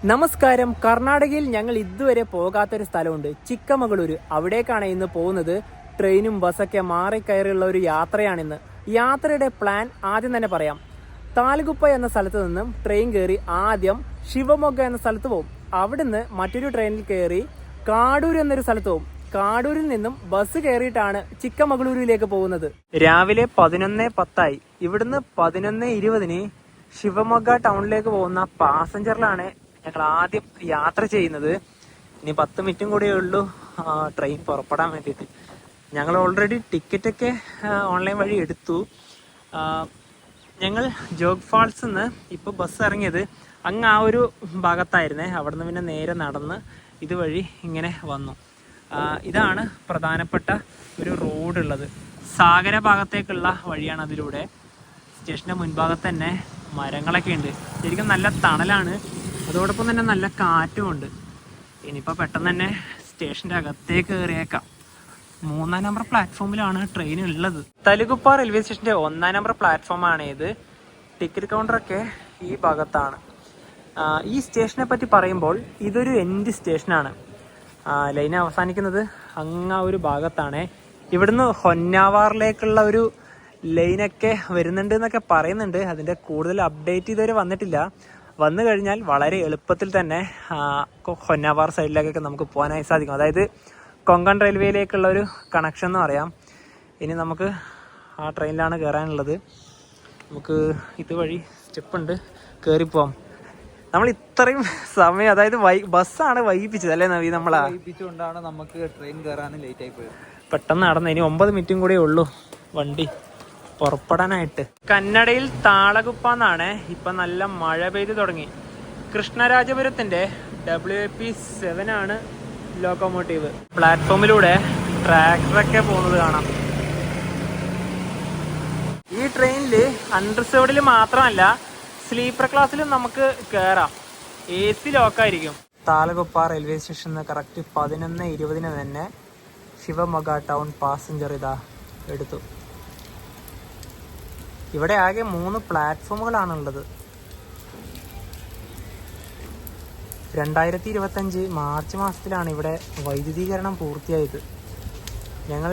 നമസ്കാരം. കർണാടകയിൽ ഞങ്ങൾ ഇതുവരെ പോകാത്തൊരു സ്ഥലമുണ്ട്, ചിക്കമംഗളൂര്. അവിടേക്കാണ് ഇന്ന് പോകുന്നത്. ട്രെയിനും ബസ്സൊക്കെ മാറിക്കയറിയുള്ള ഒരു യാത്രയാണിന്ന്. യാത്രയുടെ പ്ലാൻ ആദ്യം തന്നെ പറയാം. താലഗുപ്പ എന്ന സ്ഥലത്ത് നിന്നും ട്രെയിൻ കയറി ആദ്യം ശിവമൊഗ്ഗ എന്ന സ്ഥലത്ത് പോകും. അവിടുന്ന് മറ്റൊരു ട്രെയിനിൽ കയറി കാടൂർ എന്നൊരു സ്ഥലത്ത് പോകും. കാടൂരിൽ നിന്നും ബസ് കയറിയിട്ടാണ് ചിക്കമംഗളൂരിലേക്ക് പോകുന്നത്. രാവിലെ 11:10 ഇവിടുന്ന് 11:20 ശിവമൊഗ്ഗ ടൗണിലേക്ക് പോകുന്ന പാസഞ്ചറിലാണ് ഞങ്ങൾ ആദ്യം യാത്ര ചെയ്യുന്നത്. ഇനി 10 മിനിറ്റും കൂടിയേ ഉള്ളൂ ട്രെയിൻ പുറപ്പെടാൻ വേണ്ടിയിട്ട്. ഞങ്ങൾ ഓൾറെഡി ടിക്കറ്റൊക്കെ ഓൺലൈൻ വഴി എടുത്തു. ഞങ്ങൾ ജോഗ് ഫാൾസ് നിന്ന് ഇപ്പോൾ ബസ് ഇറങ്ങിയത് അങ്ങ് ആ ഒരു ഭാഗത്തായിരുന്നേ. അവിടെ നിന്ന് പിന്നെ നേരെ നടന്ന് ഇതുവഴി ഇങ്ങനെ വന്നു. ഇതാണ് പ്രധാനപ്പെട്ട ഒരു റോഡുള്ളത്. സാഗര ഭാഗത്തേക്കുള്ള വഴിയാണ് അതിലൂടെ. സ്റ്റേഷൻ്റെ മുൻഭാഗത്ത് തന്നെ മരങ്ങളൊക്കെ ഉണ്ട്. ശരിക്കും നല്ല തണലാണ്, അതോടൊപ്പം തന്നെ നല്ല കാറ്റുമുണ്ട്. ഇനിയിപ്പോൾ പെട്ടെന്ന് തന്നെ സ്റ്റേഷൻ്റെ അകത്തേക്ക് കയറിയേക്കാം. 3-ാം നമ്പർ പ്ലാറ്റ്ഫോമിലാണ് ട്രെയിൻ ഉള്ളത്. തലഗുപ്പ റെയിൽവേ സ്റ്റേഷൻ്റെ 1-ാം നമ്പർ പ്ലാറ്റ്ഫോമാണ് ഇത്. ടിക്കറ്റ് കൗണ്ടറൊക്കെ ഈ ഭാഗത്താണ്. ഈ സ്റ്റേഷനെ പറ്റി പറയുമ്പോൾ ഇതൊരു എൻഡ് സ്റ്റേഷനാണ്. ലൈൻ അവസാനിക്കുന്നത് അങ്ങ് ഒരു ഭാഗത്താണ്. ഇവിടുന്ന് ഹൊന്നാവാറിലേക്കുള്ള ഒരു ലൈനൊക്കെ വരുന്നുണ്ട് എന്നൊക്കെ പറയുന്നുണ്ട്. അതിൻ്റെ കൂടുതൽ അപ്ഡേറ്റ് ഇതുവരെ വന്നിട്ടില്ല. വന്നു കഴിഞ്ഞാൽ വളരെ എളുപ്പത്തിൽ തന്നെ ഹൊന്നാവാർ സൈഡിലേക്കൊക്കെ നമുക്ക് പോകാനായി സാധിക്കും. അതായത് കൊങ്കൺ റെയിൽവേയിലേക്കുള്ള ഒരു കണക്ഷൻ എന്ന് പറയാം. ഇനി നമുക്ക് ആ ട്രെയിനിലാണ് കയറാനുള്ളത്. നമുക്ക് ഇതുവഴി സ്റ്റെപ്പുണ്ട്, കയറിപ്പോവാം. നമ്മൾ ഇത്രയും സമയം, അതായത് ബസ്സാണ് വൈകിപ്പിച്ചത് അല്ലേ നവീ? നമ്മളാ വൈകിപ്പിച്ചുകൊണ്ടാണ് നമുക്ക് ട്രെയിൻ കയറാൻ ലേറ്റ് ആയി പോയത്. പെട്ടെന്ന് നടന്നു. ഇനി 9 മിനിറ്റും കൂടെ ഉള്ളൂ വണ്ടി പുറപ്പെടാനായിട്ട്. കന്നഡയിൽ താളഗുപ്പ എന്നാണ്. ഇപ്പം നല്ല മഴ പെയ്ത് തുടങ്ങി. കൃഷ്ണരാജപുരത്തിൻ്റെ WP7 ആണ് ലോക്കോമോട്ടീവ്. പ്ലാറ്റ്ഫോമിലൂടെ ട്രാക്ടറൊക്കെ പോകുന്നത് കാണാം. ഈ ട്രെയിനിൽ അൺറിസർവ്ഡിൽ മാത്രമല്ല, സ്ലീപ്പർ ക്ലാസ്സിലും നമുക്ക് കയറാം. AC ലോക്കായിരിക്കും. താലഗുപ്പ റെയിൽവേ സ്റ്റേഷനിൽ കറക്റ്റ് 11:20 തന്നെ ശിവമൊഗ്ഗ ടൗൺ പാസഞ്ചർ ഇതാ എടുത്തു. ഇവിടെ ആകെ 3 പ്ലാറ്റ്ഫോമുകളാണുള്ളത്. 2025 മാർച്ച് മാസത്തിലാണ് ഇവിടെ വൈദ്യുതീകരണം പൂർത്തിയായത്. ഞങ്ങൾ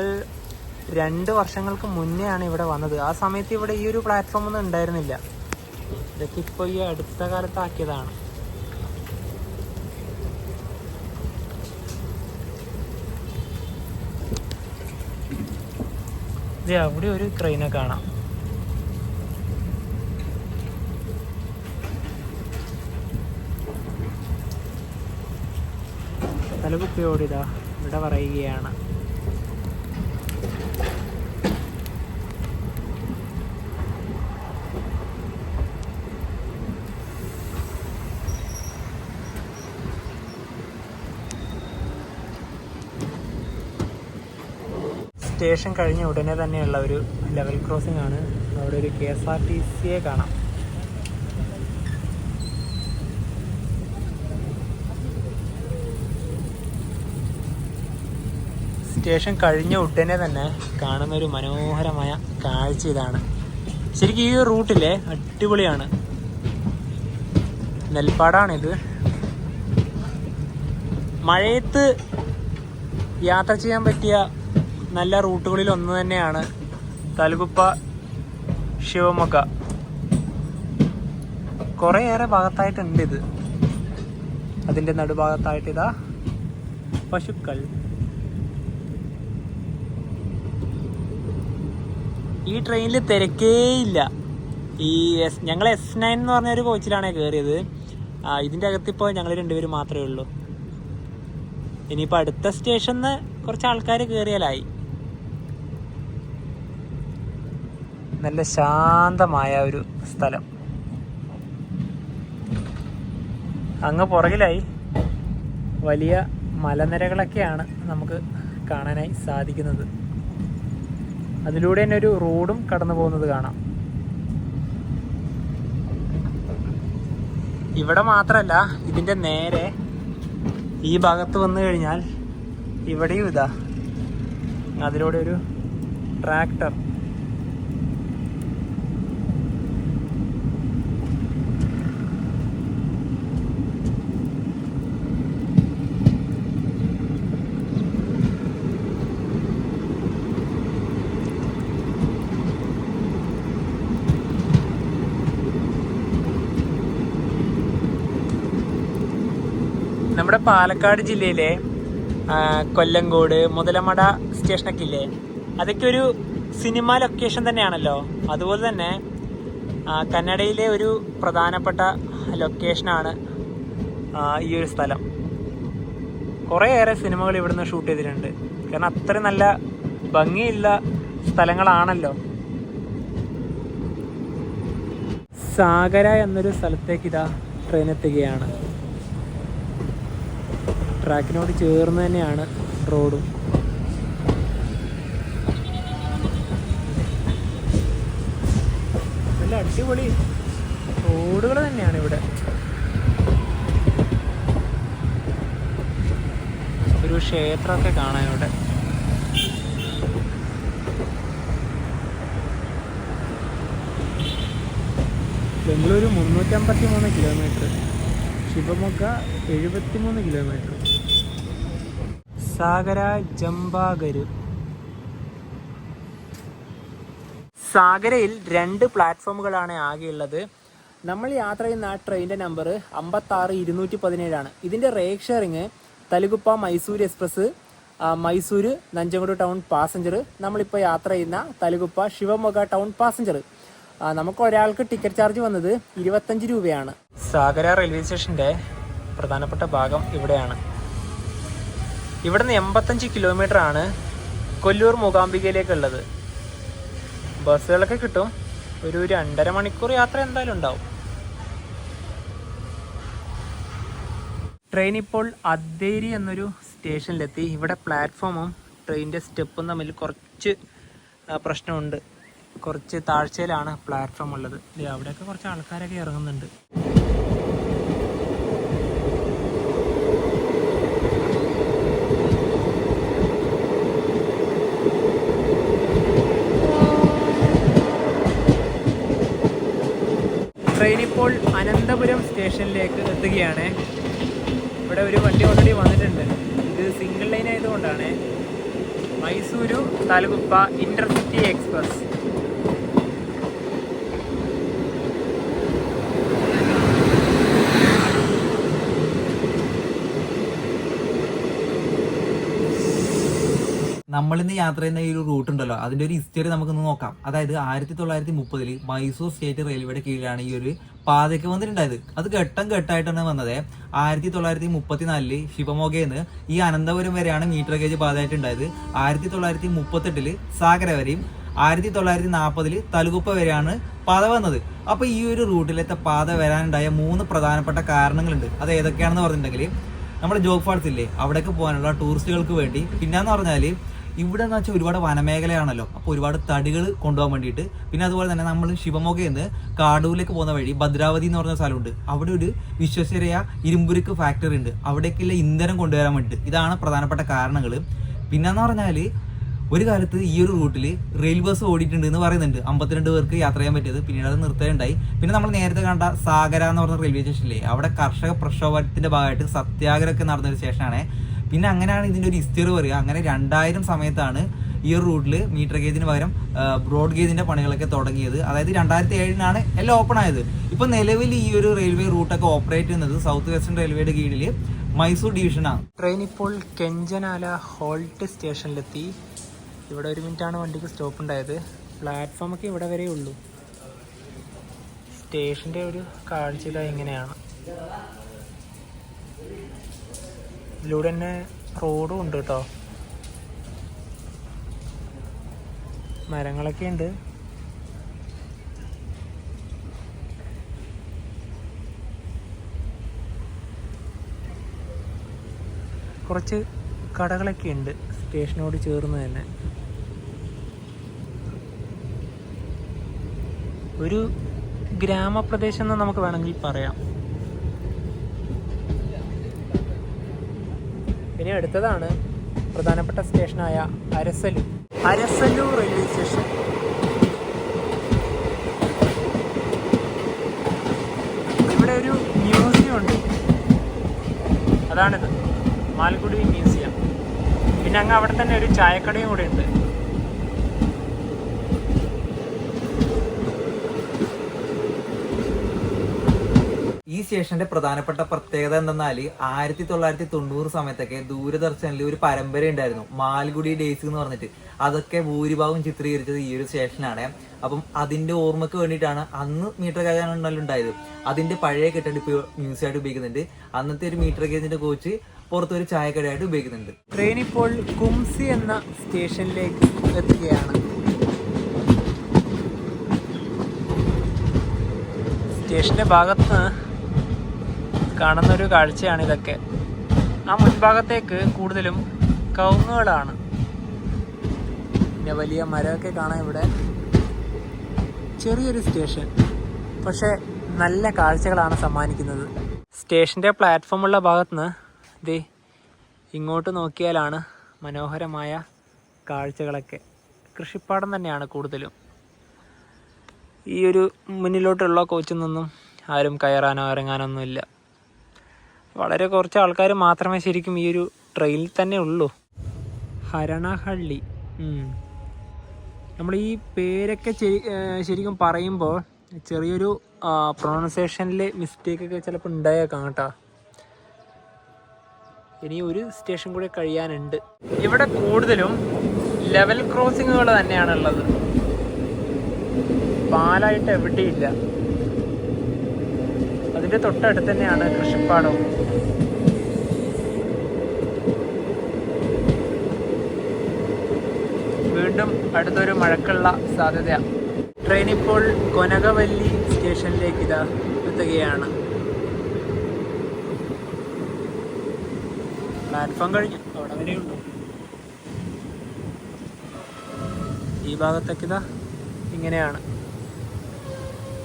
2 വർഷങ്ങൾക്ക് മുന്നെയാണ് ഇവിടെ വന്നത്. ആ സമയത്ത് ഇവിടെ ഈ ഒരു പ്ലാറ്റ്ഫോം ഒന്നും ഉണ്ടായിരുന്നില്ല. ഇതൊക്കെ ഇപ്പോൾ ഈ അടുത്ത കാലത്താക്കിയതാണ്. ഇത് അവിടെ ഒരു ട്രെയിനെ കാണാം. തലഗുപ്പയോടിതാ ഇവിടെ പറയുകയാണ്. സ്റ്റേഷൻ കഴിഞ്ഞ ഉടനെ തന്നെയുള്ള ഒരു ലെവൽ ക്രോസിംഗ് ആണ്. അവിടെ ഒരു KSRTCയെ കാണാം. സ്റ്റേഷൻ കഴിഞ്ഞ ഉടനെ തന്നെ കാണുന്ന ഒരു മനോഹരമായ കാഴ്ച ഇതാണ്. ശരിക്കും ഈ റൂട്ടിലെ അടിപൊളിയാണ്. നെൽപ്പാടാണിത്. മഴയത്ത് യാത്ര ചെയ്യാൻ പറ്റിയ നല്ല റൂട്ടുകളിൽ ഒന്ന് തന്നെയാണ് തലഗുപ്പ ശിവമൊഗ്ഗ. കുറേയേറെ ഭാഗത്തായിട്ടുണ്ട് ഇത്. അതിൻ്റെ നടുഭാഗത്തായിട്ട് ഇതാ പശുക്കൾ. ഈ ട്രെയിനിൽ തിരക്കേയില്ല. ഞങ്ങൾ S9 എന്ന് പറഞ്ഞൊരു കോച്ചിലാണ് കയറിയത്. ഇതിൻ്റെ അകത്തിപ്പോൾ ഞങ്ങൾ 2 പേര് മാത്രമേ ഉള്ളൂ. ഇനിയിപ്പോൾ അടുത്ത സ്റ്റേഷനിൽ കുറച്ച് ആൾക്കാർ കയറിയാലായി. നല്ല ശാന്തമായ ഒരു സ്ഥലം. അങ്ങ് പുറകിലായി വലിയ മലനിരകളൊക്കെയാണ് നമുക്ക് കാണാനായി സാധിക്കുന്നത്. അതിലൂടെ തന്നെ ഒരു റോഡും കടന്നു പോകുന്നത് കാണാം. ഇവിടെ മാത്രമല്ല, ഇതിൻ്റെ നേരെ ഈ ഭാഗത്ത് വന്നു കഴിഞ്ഞാൽ ഇവിടെയും ഇതാ അതിലൂടെ ഒരു ട്രാക്ടർ. നമ്മുടെ പാലക്കാട് ജില്ലയിലെ കൊല്ലങ്കോട് മുതലമട സ്റ്റേഷനൊക്കെ ഇല്ലേ, അതൊക്കെ ഒരു സിനിമ ലൊക്കേഷൻ തന്നെയാണല്ലോ. അതുപോലെ തന്നെ കന്നഡയിലെ ഒരു പ്രധാനപ്പെട്ട ലൊക്കേഷനാണ് ഈ ഒരു സ്ഥലം. കുറേയേറെ സിനിമകൾ ഇവിടുന്ന് ഷൂട്ട് ചെയ്തിട്ടുണ്ട്. കാരണം അത്ര നല്ല ഭംഗിയുള്ള സ്ഥലങ്ങളാണല്ലോ. സാഗര എന്നൊരു സ്ഥലത്തേക്ക് ഇതാ ട്രെയിൻ എത്തുകയാണ്. ട്രാക്കിനോട് ചേർന്ന് തന്നെയാണ് റോഡും. നല്ല അടിപൊളി റോഡുകൾ തന്നെയാണ് ഇവിടെ. ഒരു ക്ഷേത്രമൊക്കെ കാണാം ഇവിടെ. Bengaluru 353 kilometre, Shivamogga 73 kilometre. സാഗര ജംബാഗര്. സാഗരയിൽ 2 പ്ലാറ്റ്ഫോമുകളാണ് ആകെയുള്ളത്. നമ്മൾ യാത്ര ചെയ്യുന്ന ആ ട്രെയിനിൻ്റെ നമ്പർ 56-217 ഇതിൻ്റെ rake sharing Talguppa Mysore express, Mysore Nanjangud town passenger. നമ്മളിപ്പോൾ യാത്ര ചെയ്യുന്ന തലുഗുപ്പ ശിവമൊഗ്ഗ ടൗൺ പാസഞ്ചർ. നമുക്ക് ഒരാൾക്ക് ടിക്കറ്റ് ചാർജ് വന്നത് 25 രൂപയാണ്. സാഗര റെയിൽവേ സ്റ്റേഷൻ്റെ പ്രധാനപ്പെട്ട ഭാഗം ഇവിടെയാണ്. ഇവിടുന്ന് 85 കിലോമീറ്റർ ആണ് കൊല്ലൂർ മൂകാംബികയിലേക്കുള്ളത്. ബസ്സുകളൊക്കെ കിട്ടും. ഒരു 2.5 മണിക്കൂർ യാത്ര എന്തായാലും ഉണ്ടാവും. ട്രെയിൻ ഇപ്പോൾ അദ്ദേരി എന്നൊരു സ്റ്റേഷനിലെത്തി. ഇവിടെ പ്ലാറ്റ്ഫോമും ട്രെയിനിൻ്റെ സ്റ്റെപ്പും തമ്മിൽ കുറച്ച് പ്രശ്നമുണ്ട്. കുറച്ച് താഴ്ചയിലാണ് പ്ലാറ്റ്ഫോം ഉള്ളത്. അവിടെയൊക്കെ കുറച്ച് ആൾക്കാരൊക്കെ ഇറങ്ങുന്നുണ്ട്. ട്രെയിൻ ഇപ്പോൾ അനന്തപുരം സ്റ്റേഷനിലേക്ക് എത്തുകയാണ്. ഇവിടെ ഒരു വണ്ടി ഓൾറെഡി വന്നിട്ടുണ്ട്. ഇത് സിംഗിൾ ലൈൻ ആയതുകൊണ്ടാണ്. Mysuru Talguppa intercity express. നമ്മളിന്ന് യാത്ര ചെയ്യുന്ന ഈ ഒരു റൂട്ട് ഉണ്ടല്ലോ, അതിന്റെ ഒരു ഹിസ്റ്ററി നമുക്കൊന്ന് നോക്കാം. അതായത് 1930 മൈസൂർ സ്റ്റേറ്റ് റെയിൽവേയുടെ കീഴിലാണ് ഈ ഒരു പാതയ്ക്ക് വന്നിട്ടുണ്ടായത്. അത് ഘട്ടം ഘട്ടമായിട്ടാണ് വന്നത്. 1934 ശിവമോഗയിൽ ഈ അനന്തപുരം വരെയാണ് മീറ്റർ ഗേജ് പാതയായിട്ടുണ്ടായത്. 1938 സാഗര വരെയും 1940 തലുഗുപ്പ വരെയാണ് പാത വന്നത്. അപ്പൊ ഈ ഒരു റൂട്ടിലത്തെ പാത വരാനുണ്ടായ 3 പ്രധാനപ്പെട്ട കാരണങ്ങളുണ്ട്. അത് ഏതൊക്കെയാണെന്ന് പറഞ്ഞിട്ടുണ്ടെങ്കിൽ, നമ്മുടെ ജോഗ് ഫാൾസ് ഇല്ലേ, അവിടേക്ക് പോകാനുള്ള ടൂറിസ്റ്റുകൾക്ക് വേണ്ടി. പിന്നെന്ന് പറഞ്ഞാല് ഇവിടെ എന്ന് വെച്ചാൽ ഒരുപാട് വനമേഖലയാണല്ലോ, അപ്പോൾ ഒരുപാട് തടികൾ കൊണ്ടുപോകാൻ വേണ്ടിയിട്ട്. പിന്നെ അതുപോലെ തന്നെ നമ്മൾ ശിവമോഗയിൽ നിന്ന് കാടൂരിലേക്ക് പോകുന്ന വഴി ഭദ്രാവതി എന്ന് പറഞ്ഞ സ്ഥലമുണ്ട്. അവിടെ ഒരു വിശ്വസനീയ ഇരുമ്പുരുക്ക് ഫാക്ടറി ഉണ്ട്. അവിടേക്കുള്ള ഇന്ധനം കൊണ്ടുവരാൻ വേണ്ടിയിട്ട്. ഇതാണ് പ്രധാനപ്പെട്ട കാരണങ്ങൾ. പിന്നെന്ന് പറഞ്ഞാൽ ഒരു കാലത്ത് ഈ ഒരു റൂട്ടിൽ റെയിൽ ബസ് ഓടിയിട്ടുണ്ട് എന്ന് പറയുന്നുണ്ട്. 52 പേർക്ക് യാത്ര ചെയ്യാൻ പറ്റിയത്. പിന്നീട് അത് നിർത്തുകയുണ്ടായി. പിന്നെ നമ്മൾ നേരത്തെ കണ്ട സാഗര എന്ന് പറഞ്ഞ റെയിൽവേ സ്റ്റേഷനിലെ അവിടെ കർഷക പ്രക്ഷോഭത്തിന്റെ ഭാഗമായിട്ട് സത്യാഗ്രഹമൊക്കെ നടന്നൊരു സ്റ്റേഷനാണ്. പിന്നെ അങ്ങനെയാണ് ഇതിൻ്റെ ഒരു ഹിസ്റ്ററി പറയുക. അങ്ങനെ 2000 സമയത്താണ് ഈ ഒരു റൂട്ടിൽ മീറ്റർ ഗേജിന് പകരം ബ്രോഡ് ഗേജിന്റെ പണികളൊക്കെ തുടങ്ങിയത്. അതായത് 2007 എല്ലാം ഓപ്പൺ ആയത്. ഇപ്പൊ നിലവിൽ ഈ ഒരു റെയിൽവേ റൂട്ടൊക്കെ ഓപ്പറേറ്റ് ചെയ്യുന്നത് സൗത്ത് വെസ്റ്റേൺ റെയിൽവേയുടെ കീഴിൽ മൈസൂർ ഡിവിഷനാണ്. ട്രെയിൻ ഇപ്പോൾ കെഞ്ചനാല ഹോൾട്ട് സ്റ്റേഷനിലെത്തി. ഇവിടെ 1 മിനിറ്റാണ് വണ്ടിക്ക് സ്റ്റോപ്പ് ഉണ്ടായത്. പ്ലാറ്റ്ഫോമൊക്കെ ഇവിടെ വരെ ഉള്ളൂ. സ്റ്റേഷൻ്റെ ഒരു കാഴ്ചയില ഇങ്ങനെയാണ്. ഇതിലൂടെ തന്നെ റോഡും ഉണ്ട് കേട്ടോ. മരങ്ങളൊക്കെ ഉണ്ട്. കുറച്ച് കടകളൊക്കെ ഉണ്ട് സ്റ്റേഷനോട് ചേർന്ന് തന്നെ. ഒരു ഗ്രാമപ്രദേശം എന്ന് നമുക്ക് വേണമെങ്കിൽ പറയാം. ഇനി അടുത്തതാണ് പ്രധാനപ്പെട്ട സ്റ്റേഷനായ അരസല്ലൂർ റെയിൽവേ സ്റ്റേഷൻ. ഇവിടെ ഒരു മ്യൂസിയം ഉണ്ട്. അതാണിത്, മാൽഗുഡി മ്യൂസിയം. പിന്നെ അങ്ങ് അവിടെ തന്നെ ഒരു ചായക്കടയും കൂടെ ഉണ്ട്. ഈ സ്റ്റേഷന്റെ പ്രധാനപ്പെട്ട പ്രത്യേകത എന്തെന്നാൽ 1990 സമയത്തൊക്കെ ദൂരദർശനിൽ ഒരു പരമ്പര ഉണ്ടായിരുന്നു, മാൽഗുഡി ഡേയ്സ് എന്ന് പറഞ്ഞിട്ട്. അതൊക്കെ ഭൂരിഭാഗം ചിത്രീകരിച്ചത് ഈ ഒരു സ്റ്റേഷനാണ്. അപ്പം അതിന്റെ ഓർമ്മക്ക് വേണ്ടിയിട്ടാണ് അന്ന് മീറ്റർ ഗേജ് ഉണ്ടായത്. അതിന്റെ പഴയ കെട്ടിടം ഇപ്പോൾ മ്യൂസിയം ആയിട്ട് ഉപയോഗിക്കുന്നുണ്ട്. അന്നത്തെ ഒരു മീറ്റർ ഗേജിന്റെ കോച്ച് പുറത്തൊരു ചായക്കടയായിട്ട് ഉപയോഗിക്കുന്നുണ്ട്. ട്രെയിൻ ഇപ്പോൾ കുംസി എന്ന സ്റ്റേഷനിലേക്ക് എത്തുകയാണ്. സ്റ്റേഷന്റെ ഭാഗത്ത് കാണുന്നൊരു കാഴ്ചയാണ് ഇതൊക്കെ. ആ മുൻഭാഗത്തേക്ക് കൂടുതലും കവുങ്ങുകളാണ്. പിന്നെ വലിയ മരമൊക്കെ കാണാം ഇവിടെ. ചെറിയൊരു സ്റ്റേഷൻ, പക്ഷെ നല്ല കാഴ്ചകളാണ് സമ്മാനിക്കുന്നത്. സ്റ്റേഷന്റെ പ്ലാറ്റ്ഫോമുള്ള ഭാഗത്തുനിന്ന് ദേ ഇങ്ങോട്ട് നോക്കിയാലാണ് മനോഹരമായ കാഴ്ചകളൊക്കെ. കൃഷിപ്പാടം തന്നെയാണ് കൂടുതലും. ഈ ഒരു മുന്നിലോട്ടുള്ള കോച്ചിൽ നിന്നും ആരും കയറാനോ ഇറങ്ങാനോ ഒന്നുമില്ല. വളരെ കുറച്ച് ആൾക്കാർ മാത്രമേ ശരിക്കും ഈ ഒരു ട്രെയിനിൽ തന്നെ ഉള്ളൂ. ഹരണഹള്ളി. നമ്മൾ ഈ പേരൊക്കെ ശരിക്കും പറയുമ്പോൾ ചെറിയൊരു പ്രൊണൗൺസിയേഷനിൽ മിസ്റ്റേക്കൊക്കെ ചിലപ്പോൾ ഉണ്ടായേക്കാം കേട്ടോ. ഇനി ഒരു സ്റ്റേഷൻ കൂടെ കഴിയാനുണ്ട്. ഇവിടെ കൂടുതലും ലെവൽ ക്രോസിങ്ങുകൾ തന്നെയാണുള്ളത്. പാലായിട്ട് എവിടെയില്ല. അതിൻ്റെ തൊട്ടടുത്ത് തന്നെയാണ് കൃഷിപ്പാടവും. വീണ്ടും അടുത്തൊരു മഴക്കുള്ള സാധ്യത. ട്രെയിൻ ഇപ്പോൾ കൊനകവല്ലി സ്റ്റേഷനിലേക്ക് ഇതാ എത്തുകയാണ്. പ്ലാറ്റ്ഫോം കഴിഞ്ഞു, അവിടെ വരെയുള്ളൂ. ഈ ഭാഗത്തേക്ക് ഇതാ ഇങ്ങനെയാണ്.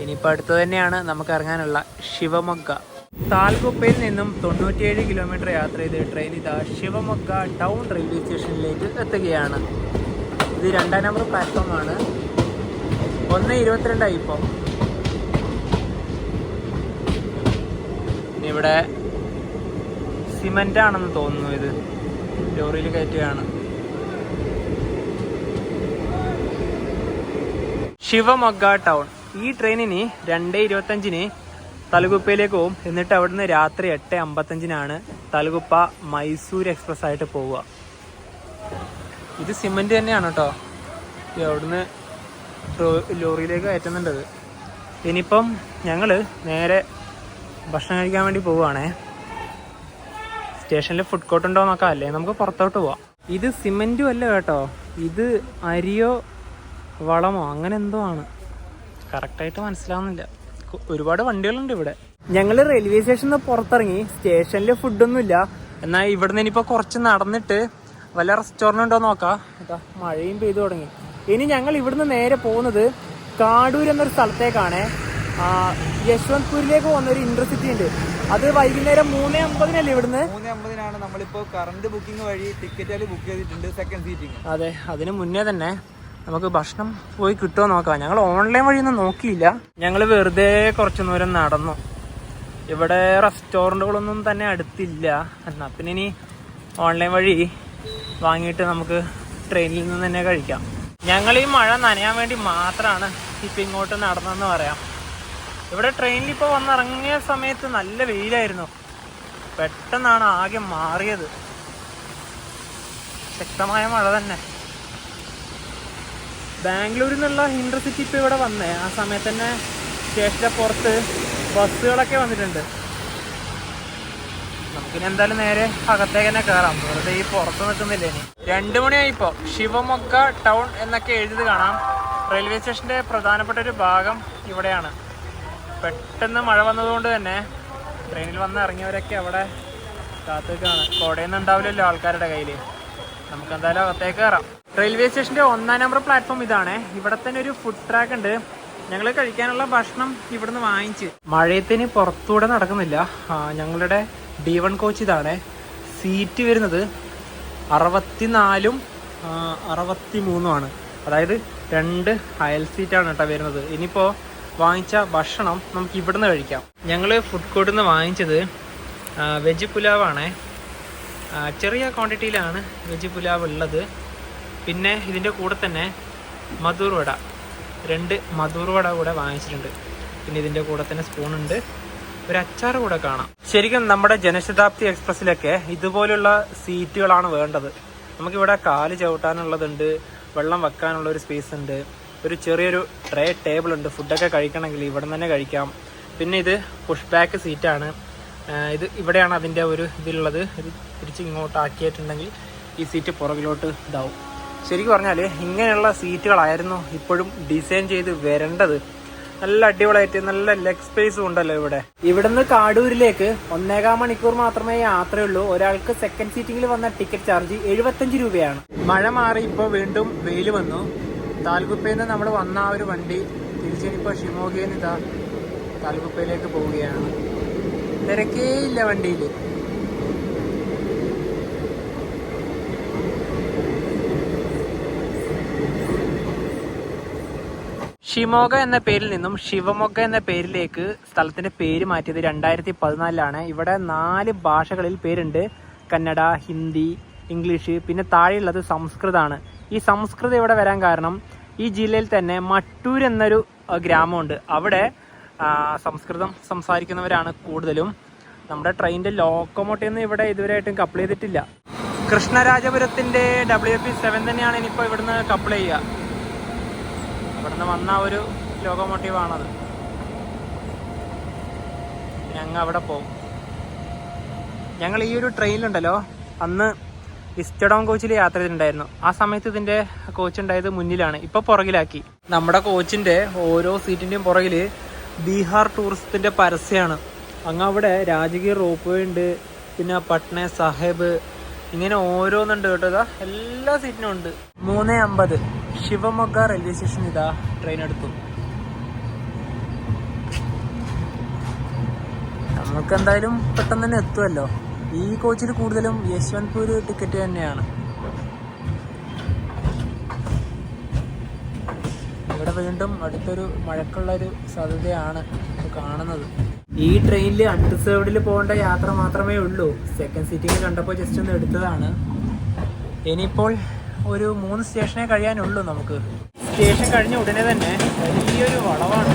ഇനിയിപ്പോൾ അടുത്ത് തന്നെയാണ് നമുക്ക് ഇറങ്ങാനുള്ള ശിവമൊഗ്ഗ. താൽകുപ്പയിൽ നിന്നും 97 കിലോമീറ്റർ യാത്ര ചെയ്ത് ട്രെയിൻ ഇതാ ശിവമൊഗ്ഗ ടൗൺ റെയിൽവേ സ്റ്റേഷനിലേക്ക് എത്തുകയാണ്. ഇത് 2ാം നമ്പർ പ്ലാറ്റ്ഫോമാണ്. 1:22 ഇപ്പോൾ. ഇവിടെ സിമൻ്റ് ആണെന്ന് തോന്നുന്നു. ഇത് ലോറിയിൽ കയറ്റുകയാണ്. ശിവമൊഗ്ഗ ടൗൺ. ഈ ട്രെയിനിന് 2:25 തലകുപ്പയിലേക്ക് പോകും. എന്നിട്ട് അവിടുന്ന് രാത്രി 8:55 തലകുപ്പ മൈസൂർ എക്സ്പ്രസ് ആയിട്ട് പോവുക. ഇത് സിമൻറ്റ് തന്നെയാണ് കേട്ടോ. അവിടുന്ന് ലോറിയിലേക്ക് കയറ്റുന്നുണ്ടത്. ഇനിയിപ്പം ഞങ്ങൾ നേരെ ഭക്ഷണം കഴിക്കാൻ വേണ്ടി പോവുകയാണേ. സ്റ്റേഷനിൽ ഫുഡ് കോർട്ട് ഉണ്ടോ നോക്കാം, അല്ലേ നമുക്ക് പുറത്തോട്ട് പോവാം. ഇത് സിമൻറ്റും അല്ല കേട്ടോ, ഇത് അരിയോ വളമോ അങ്ങനെ എന്തോ ആണ്. കറക്റ്റായിട്ട് മനസ്സിലാവുന്നില്ല. ഒരുപാട് വണ്ടികളുണ്ട് ഇവിടെ. ഞങ്ങൾ റെയിൽവേ സ്റ്റേഷനിൽ നിന്ന് പുറത്തിറങ്ങി. സ്റ്റേഷനിൽ ഫുഡൊന്നുമില്ല. എന്നാൽ ഇവിടുന്ന് ഇനിയിപ്പോൾ കുറച്ച് നടന്നിട്ട് വല്ല റെസ്റ്റോറൻറ്റ് ഉണ്ടോ നോക്കാം. അതാ മഴയും പെയ്തു തുടങ്ങി. ഇനി ഞങ്ങൾ ഇവിടുന്ന് നേരെ പോകുന്നത് കാടൂർ എന്നൊരു സ്ഥലത്തേക്കാണ്. യശ്വന്ത്പൂരിലേക്ക് പോകുന്ന ഒരു ഇന്റർസിറ്റി ഉണ്ട്. അത് വൈകുന്നേരം 3:50 ഇവിടുന്ന്. 3:50 നമ്മളിപ്പോ കറണ്ട് ബുക്കിംഗ് വഴി ടിക്കറ്റ് ബുക്ക് ചെയ്തിട്ടുണ്ട്, സെക്കൻഡ് സീറ്റിംഗ്. അതെ, അതിന് മുന്നേ തന്നെ നമുക്ക് ഭക്ഷണം പോയി കിട്ടുമോ നോക്കാം. ഞങ്ങൾ ഓൺലൈൻ വഴിയൊന്നും നോക്കിയില്ല. ഞങ്ങൾ വെറുതെ കുറച്ച് ദൂരം നടന്നു. ഇവിടെ റെസ്റ്റോറൻറ്റുകളൊന്നും തന്നെ അടുത്തില്ല. എന്നാൽ പിന്നെ ഇനി ഓൺലൈൻ വഴി വാങ്ങിയിട്ട് നമുക്ക് ട്രെയിനിൽ നിന്ന് തന്നെ കഴിക്കാം. ഞങ്ങൾ ഈ മഴ നനയാൻ വേണ്ടി മാത്രമാണ് ഇപ്പം ഇങ്ങോട്ട് നടന്നെന്ന് പറയാം. ഇവിടെ ട്രെയിനിൽ ഇപ്പോൾ വന്നിറങ്ങിയ സമയത്ത് നല്ല വെയിലായിരുന്നു. പെട്ടെന്നാണ് ആകെ മാറിയത്. ശക്തമായ മഴ തന്നെ. ബാംഗ്ലൂരിൽ നിന്നുള്ള ഇന്റർസിറ്റി ഇപ്പോൾ ഇവിടെ വന്നേ. ആ സമയത്ത് തന്നെ സ്റ്റേഷൻ്റെ പുറത്ത് ബസ്സുകളൊക്കെ വന്നിട്ടുണ്ട്. നമുക്കിനി എന്തായാലും നേരെ അകത്തേക്ക് തന്നെ കയറാം. വെറുതെ ഈ പുറത്ത് നിൽക്കുന്നില്ല. ഇനി 2 മണിയായിപ്പോൾ. ശിവമൊഗ്ഗ ടൗൺ എന്നൊക്കെ എഴുതി കാണാം. റെയിൽവേ സ്റ്റേഷൻ്റെ പ്രധാനപ്പെട്ട ഒരു ഭാഗം ഇവിടെയാണ്. പെട്ടെന്ന് മഴ വന്നതുകൊണ്ട് തന്നെ ട്രെയിനിൽ വന്ന് ഇറങ്ങിയവരൊക്കെ അവിടെ കാത്തുനിൽക്കുകയാണ്. കോടയൊന്നും ഉണ്ടാവില്ലല്ലോ ആൾക്കാരുടെ കയ്യിൽ. നമുക്ക് എന്തായാലും അകത്തേക്ക് കയറാം. റെയിൽവേ സ്റ്റേഷൻ്റെ 1ാം നമ്പർ പ്ലാറ്റ്ഫോം ഇതാണ്. ഇവിടെ തന്നെ ഒരു ഫുഡ് ട്രാക്ക് ഉണ്ട്. ഞങ്ങൾ കഴിക്കാനുള്ള ഭക്ഷണം ഇവിടുന്ന് വാങ്ങിച്ച്. മഴയത്തിന് പുറത്തൂടെ നടക്കുന്നില്ല. ഞങ്ങളുടെ D1 കോച്ച് ഇതാണ്. സീറ്റ് വരുന്നത് 64ഉം 63ഉമാണ്. അതായത് 2 അയൽ സീറ്റാണ് കേട്ടോ വരുന്നത്. ഇനിയിപ്പോൾ വാങ്ങിച്ച ഭക്ഷണം നമുക്ക് ഇവിടുന്ന് കഴിക്കാം. ഞങ്ങൾ ഫുഡ് കോർട്ടിൽ നിന്ന് വാങ്ങിച്ചത് വെജ് പുലാവാണ്. ചെറിയ ക്വാണ്ടിറ്റിയിലാണ് വെജ് പുലാവ് ഉള്ളത്. പിന്നെ ഇതിൻ്റെ കൂടെ തന്നെ മധൂർ വട, 2 മധൂർ വട കൂടെ വാങ്ങിച്ചിട്ടുണ്ട്. പിന്നെ ഇതിൻ്റെ കൂടെ തന്നെ സ്പൂണുണ്ട്. ഒരു അച്ചാർ കൂടെ കാണാം. ശരിക്കും നമ്മുടെ ജനശതാബ്ദി എക്സ്പ്രസ്സിലൊക്കെ ഇതുപോലുള്ള സീറ്റുകളാണ് വേണ്ടത്. നമുക്കിവിടെ കാല് ചവിട്ടാനുള്ളതുണ്ട്, വെള്ളം വെക്കാനുള്ള ഒരു സ്പേസ് ഉണ്ട്, ഒരു ചെറിയൊരു ട്രേ ടേബിൾ ഉണ്ട്. ഫുഡൊക്കെ കഴിക്കണമെങ്കിൽ ഇവിടെ നിന്ന് തന്നെ കഴിക്കാം. പിന്നെ ഇത് പുഷ് ബാക്ക് സീറ്റാണ്. ഇത് ഇവിടെയാണ് അതിൻ്റെ ഒരു ഇതിലുള്ളത്. ഇത് തിരിച്ച് ഇങ്ങോട്ട് ആക്കിയിട്ടുണ്ടെങ്കിൽ ഈ സീറ്റ് പുറകിലോട്ട് ഇതാവും. ശരിക്കും പറഞ്ഞാൽ ഇങ്ങനെയുള്ള സീറ്റുകളായിരുന്നു ഇപ്പോഴും ഡിസൈൻ ചെയ്ത് വരേണ്ടത്. നല്ല അടിപൊളിയായിട്ട് നല്ല ലെഗ് സ്പേസും ഉണ്ടല്ലോ ഇവിടെ. ഇവിടുന്ന് കാടൂരിലേക്ക് 1.25 മണിക്കൂർ മാത്രമേ യാത്രയുള്ളൂ. ഒരാൾക്ക് സെക്കൻഡ് സീറ്റിംഗിൽ വന്ന ടിക്കറ്റ് ചാർജ് 75 രൂപയാണ്. മഴ മാറി ഇപ്പോൾ വീണ്ടും വെയിൽ വന്നു. താൽഗുപ്പയിൽ നിന്ന് നമ്മൾ വന്ന ആ ഒരു വണ്ടി തിരിച്ചിപ്പോൾ ഷിമോഗയിൽ നിന്ന് ഇതാ താൽഗുപ്പയിലേക്ക് പോവുകയാണ്. തിരക്കേ ഇല്ല വണ്ടിയിൽ. ഷിമോഗ എന്ന പേരിൽ നിന്നും ശിവമൊഗ്ഗ എന്ന പേരിലേക്ക് സ്ഥലത്തിന്റെ പേര് മാറ്റിയത് 2014 ഇവിടെ 4 ഭാഷകളിൽ പേരുണ്ട്. കന്നഡ, ഹിന്ദി, ഇംഗ്ലീഷ്, പിന്നെ താഴെയുള്ളത് സംസ്കൃതമാണ്. ഈ സംസ്കൃതം ഇവിടെ വരാൻ കാരണം ഈ ജില്ലയിൽ തന്നെ മട്ടൂർ എന്നൊരു ഗ്രാമമുണ്ട്. അവിടെ സംസ്കൃതം സംസാരിക്കുന്നവരാണ് കൂടുതലും. നമ്മുടെ ട്രെയിനിന്റെ ലോക്കോമോട്ടീവ് ഇവിടെ ഇതുവരെയായിട്ടും കപ്പിൾ ചെയ്തിട്ടില്ല. കൃഷ്ണരാജപുരത്തിന്റെ WP7 തന്നെയാണ് ഇനിയിപ്പോൾ ഇവിടുന്ന് കപ്പിൾ ചെയ്യുക. ഇവിടുന്ന് വന്ന ഒരു ലോക്കോമോട്ടീവാണത്. ഞങ്ങൾ അവിടെ പോകും. ഞങ്ങൾ ഈ ഒരു ട്രെയിനിലുണ്ടല്ലോ അന്ന് വിസ്റ്റഡോൺ കോച്ചിൽ യാത്ര ചെയ്തിട്ടുണ്ടായിരുന്നു. ആ സമയത്ത് ഇതിന്റെ കോച്ച് ഉണ്ടായത് മുന്നിലാണ്, ഇപ്പൊ പുറകിലാക്കി. നമ്മുടെ കോച്ചിന്റെ ഓരോ സീറ്റിന്റെയും പുറകിൽ ബീഹാർ ടൂറിസത്തിന്റെ പരസ്യമാണ്. അങ്ങ് അവിടെ രാജഗീർ റോപ്പ് വേ ഉണ്ട്, പിന്നെ പട്ന സാഹിബ്, ഇങ്ങനെ ഓരോന്നുണ്ട് കേട്ടോ. ഇതാ എല്ലാ സീറ്റിനും ഉണ്ട്. 3:50 ശിവമൊഗ്ഗ റെയിൽവേ സ്റ്റേഷൻ. ഇതാ ട്രെയിൻ എടുത്തു. നമുക്ക് എന്തായാലും പെട്ടെന്ന് തന്നെ എത്തുമല്ലോ. ഈ കോച്ചിൽ കൂടുതലും യശ്വന്ത്പൂർ ടിക്കറ്റ് തന്നെയാണ്. ഇവിടെ വീണ്ടും അടുത്തൊരു മഴക്കുള്ളൊരു സാധ്യതയാണ് കാണുന്നത്. ഈ ട്രെയിനിൽ അൺറിസർവ്ഡിൽ പോകേണ്ട യാത്ര മാത്രമേ ഉള്ളൂ. സെക്കൻഡ് സീറ്റിംഗ് കണ്ടപ്പോൾ ജസ്റ്റ് ഒന്ന് എടുത്തതാണ്. ഇനിയിപ്പോൾ ഒരു 3 സ്റ്റേഷനേ കഴിയാനുള്ളൂ നമുക്ക്. സ്റ്റേഷൻ കഴിഞ്ഞ ഉടനെ തന്നെ വലിയൊരു വളവാണ്.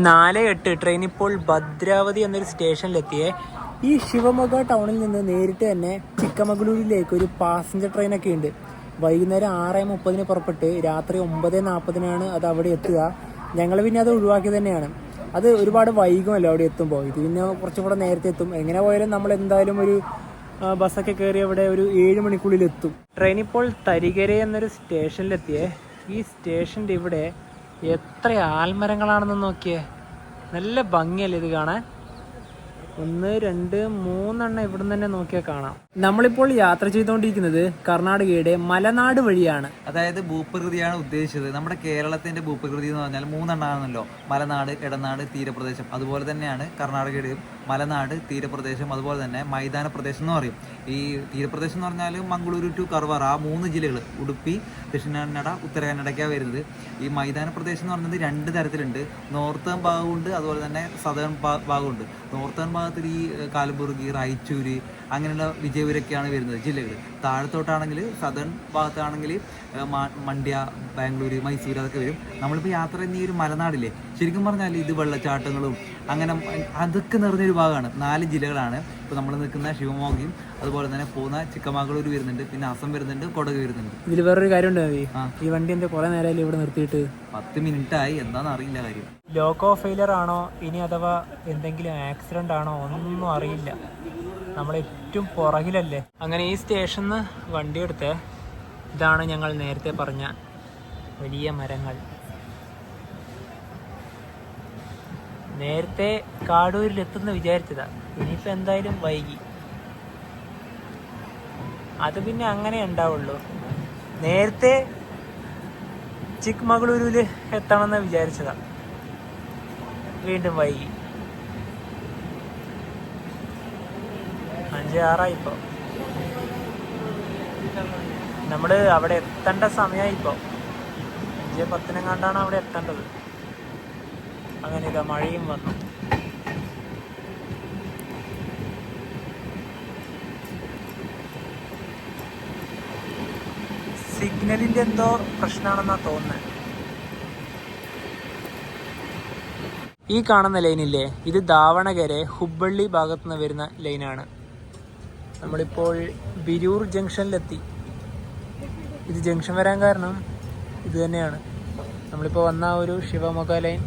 നാല് 8 ട്രെയിൻ ഇപ്പോൾ ഭദ്രാവതി എന്നൊരു സ്റ്റേഷനിലെത്തിയേ. ഈ ശിവമൊഗ്ഗ ടൗണിൽ നിന്ന് നേരിട്ട് തന്നെ ചിക്കമംഗളൂരിലേക്ക് ഒരു പാസഞ്ചർ ട്രെയിനൊക്കെ ഉണ്ട്. വൈകുന്നേരം 6:30 പുറപ്പെട്ട് രാത്രി 9:40 അത് അവിടെ എത്തുക. ഞങ്ങൾ പിന്നെ അത് ഒഴിവാക്കി തന്നെയാണ്. അത് ഒരുപാട് വൈകുമല്ലോ അവിടെ എത്തുമ്പോൾ. ഇത് പിന്നെ കുറച്ചും കൂടെ നേരത്തെ എത്തും. എങ്ങനെ പോയാലും നമ്മൾ എന്തായാലും ഒരു ബസ്സൊക്കെ കയറി അവിടെ ഒരു 7 മണിക്കുള്ളിൽ എത്തും. ട്രെയിൻ ഇപ്പോൾ തരികര എന്നൊരു സ്റ്റേഷനിലെത്തിയേ. ഈ സ്റ്റേഷൻ്റെ ഇവിടെ എത്ര ആൽമരങ്ങളാണെന്ന് നോക്കിയേ. നല്ല ഭംഗിയല്ലേ ഇത് കാണാൻ. 1, 2, 3 ഇവിടുന്ന് തന്നെ നോക്കിയാൽ കാണാം. നമ്മളിപ്പോൾ യാത്ര ചെയ്തുകൊണ്ടിരിക്കുന്നത് കർണാടകയുടെ മലനാട് വഴിയാണ്. അതായത് ഭൂപ്രകൃതിയാണ് ഉദ്ദേശിച്ചത്. നമ്മുടെ കേരളത്തിന്റെ ഭൂപ്രകൃതി എന്ന് പറഞ്ഞാൽ 3 ആണല്ലോ: മലനാട്, ഇടനാട്, തീരപ്രദേശം. അതുപോലെ തന്നെയാണ് കർണാടകയുടെയും മലനാട്, തീരപ്രദേശം, അതുപോലെ തന്നെ മൈതാന പ്രദേശം എന്ന് പറയും. ഈ തീരപ്രദേശം എന്ന് പറഞ്ഞാൽ മംഗളൂരു ടു കർവാർ, ആ 3 ജില്ലകൾ, ഉടുപ്പി, ദക്ഷിണ കന്നഡ, ഉത്തര കന്നഡയ്ക്കാണ് വരുന്നത്. ഈ മൈതാന പ്രദേശം എന്ന് പറയുന്നത് 2 തരത്തിലുണ്ട്. നോർത്തേൺ ഭാഗമുണ്ട്, അതുപോലെ തന്നെ സദേൺ ഭാഗമുണ്ട്. നോർത്തേൺ ഭാഗത്തിൽ ഈ കാലബുർഗി, റായ്ചൂര്, അങ്ങനെയുള്ള വിജയപുരൊക്കെയാണ് വരുന്നത് ജില്ലകൾ. താഴത്തോട്ടാണെങ്കിൽ സദേൺ ഭാഗത്താണെങ്കിൽ മണ്ഡ്യ, ബാംഗ്ലൂര്, മൈസൂർ അതൊക്കെ വരും. നമ്മളിപ്പോൾ യാത്ര ചെയ്യുന്ന ഈ ഒരു മലനാടില്ലേ, ശരിക്കും പറഞ്ഞാൽ ഇത് വെള്ളച്ചാട്ടങ്ങളും അങ്ങനെ അതൊക്കെ നിറഞ്ഞൊരു ഭാഗമാണ്. 4 ജില്ലകളാണ്. ഇപ്പോൾ നമ്മൾ നിൽക്കുന്ന ശിവമോഗയും, അതുപോലെ തന്നെ പോകുന്ന ചിക്കമംഗളൂർ വരുന്നുണ്ട്, പിന്നെ അസം വരുന്നുണ്ട്, കൊടക് വരുന്നുണ്ട്. ഇതിൽ വേറൊരു കാര്യം ഉണ്ട്. ഈ വണ്ടി എന്താ കുറെ നേരം ഇവിടെ നിർത്തിയിട്ട് 10 മിനിറ്റായി. എന്താണെന്ന് അറിയില്ല കാര്യം. ലോക്കോ ഫെയിലർ ആണോ ഇനി അഥവാ എന്തെങ്കിലും ആക്സിഡന്റ് ആണോ ഒന്നും അറിയില്ല. നമ്മൾ ഏറ്റവും പുറകിലല്ലേ. അങ്ങനെ ഈ സ്റ്റേഷനിൽ നിന്ന് വണ്ടി എടുത്തേ. ഇതാണ് ഞങ്ങൾ നേരത്തെ പറഞ്ഞ വലിയ മരങ്ങൾ. നേരത്തെ കാടൂരിലെത്തുന്ന വിചാരിച്ചതാ, ഇനിയിപ്പോൾ എന്തായാലും വൈകി. അത് പിന്നെ അങ്ങനെ ഉണ്ടാവുള്ളൂ. നേരത്തെ ചിക്മംഗ്ലൂരിൽ എത്തണമെന്ന് വിചാരിച്ചതാ, വീണ്ടും വൈകി. 5:06 ഇപ്പോൾ. നമ്മൾ അവിടെ എത്തേണ്ട സമയമായി ഇപ്പോൾ. 5:10 അവിടെ എത്തേണ്ടത്. അങ്ങനെ ഇതാ മഴയും വന്നു. സിഗ്നലിൻ്റെ എന്തോ പ്രശ്നമാണെന്നാ തോന്നുന്നത്. ഈ കാണുന്ന ലൈനില്ലേ, ഇത് ദാവണഗരെ ഹുബ്ബള്ളി ഭാഗത്തു നിന്ന് വരുന്ന ലൈനാണ്. നമ്മളിപ്പോൾ ബിരൂർ ജംഗ്ഷനിലെത്തി. ഇത് ജംഗ്ഷൻ വരാൻ കാരണം ഇത് തന്നെയാണ്. നമ്മളിപ്പോൾ വന്ന ഒരു ശിവമൊഗ ലൈൻ,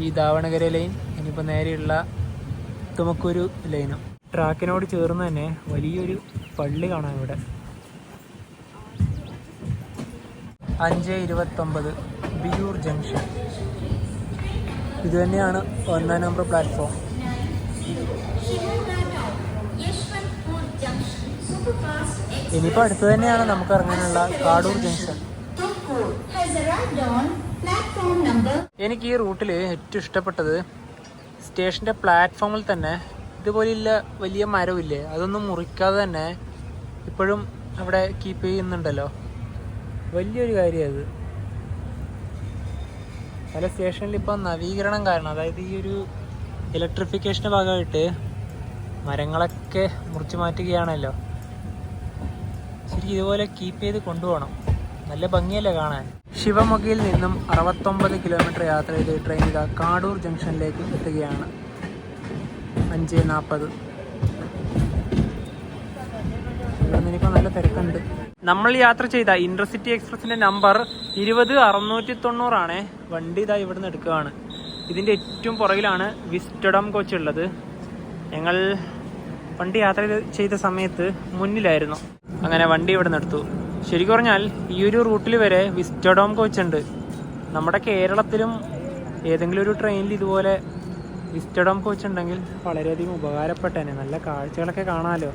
ഈ ദാവണഗര ലൈൻ, ഇനിയിപ്പോൾ നേരെയുള്ള തുമക്കൂരു ലൈനും. ട്രാക്കിനോട് ചേർന്ന് തന്നെ വലിയൊരു പള്ളി കാണാം ഇവിടെ. 5:29 ബിരൂർ ജംഗ്ഷൻ. ഇത് തന്നെയാണ് 1 നമ്പർ പ്ലാറ്റ്ഫോം. ഇനിയിപ്പോൾ അടുത്ത് തന്നെയാണ് നമുക്ക് ഇറങ്ങാനുള്ള കാടൂർ ജംഗ്ഷൻ. എനിക്ക് ഈ റൂട്ടിൽ ഏറ്റവും ഇഷ്ടപ്പെട്ടത് സ്റ്റേഷൻ്റെ പ്ലാറ്റ്ഫോമിൽ തന്നെ ഇതുപോലെയുള്ള വലിയ മരമില്ലേ, അതൊന്നും മുറിക്കാതെ തന്നെ ഇപ്പോഴും അവിടെ കീപ്പ് ചെയ്യുന്നുണ്ടല്ലോ. വലിയൊരു കാര്യമാണ് അത്. പല സ്റ്റേഷനിൽ ഇപ്പോൾ നവീകരണം കാരണം, അതായത് ഈ ഒരു ഇലക്ട്രിഫിക്കേഷൻ്റെ ഭാഗമായിട്ട് മരങ്ങളൊക്കെ മുറിച്ച് മാറ്റുകയാണല്ലോ. ശരിക്കും ഇതുപോലെ കീപ്പ് ചെയ്ത് കൊണ്ടുപോകണം. നല്ല ഭംഗിയല്ലേ കാണാൻ. ശിവമൊഗയിൽ നിന്നും 69 കിലോമീറ്റർ യാത്ര ചെയ്ത് ട്രെയിൻ ഇതാ കാടൂർ ജംഗ്ഷനിലേക്ക് എത്തുകയാണ്. 5:40. ഇവിടെ നിന്നിപ്പോൾ നല്ല തിരക്കുണ്ട്. നമ്മൾ യാത്ര ചെയ്ത ഇന്റർസിറ്റി എക്സ്പ്രസിന്റെ നമ്പർ 20690 ആണ്. വണ്ടി ഇതാ ഇവിടുന്ന് എടുക്കുകയാണ്. ഇതിന്റെ ഏറ്റവും പുറകിലാണ് വിസ്റ്റഡം കോച്ച് ഉള്ളത്. ഞങ്ങൾ വണ്ടി യാത്ര ചെയ്ത സമയത്ത് മുന്നിലായിരുന്നു. അങ്ങനെ വണ്ടി ഇവിടെ നിന്ന് എടുത്തു. ശരിക്കും പറഞ്ഞാൽ ഈ ഒരു റൂട്ടിൽ വരെ വിസ്റ്റഡോം കോച്ച് ഉണ്ട്. നമ്മുടെ കേരളത്തിലും ഏതെങ്കിലും ഒരു ട്രെയിനിൽ ഇതുപോലെ വിസ്റ്റഡോം കോച്ച് ഉണ്ടെങ്കിൽ വളരെയധികം ഉപകാരപ്പെട്ടേനെ. നല്ല കാഴ്ചകളൊക്കെ കാണാമല്ലോ.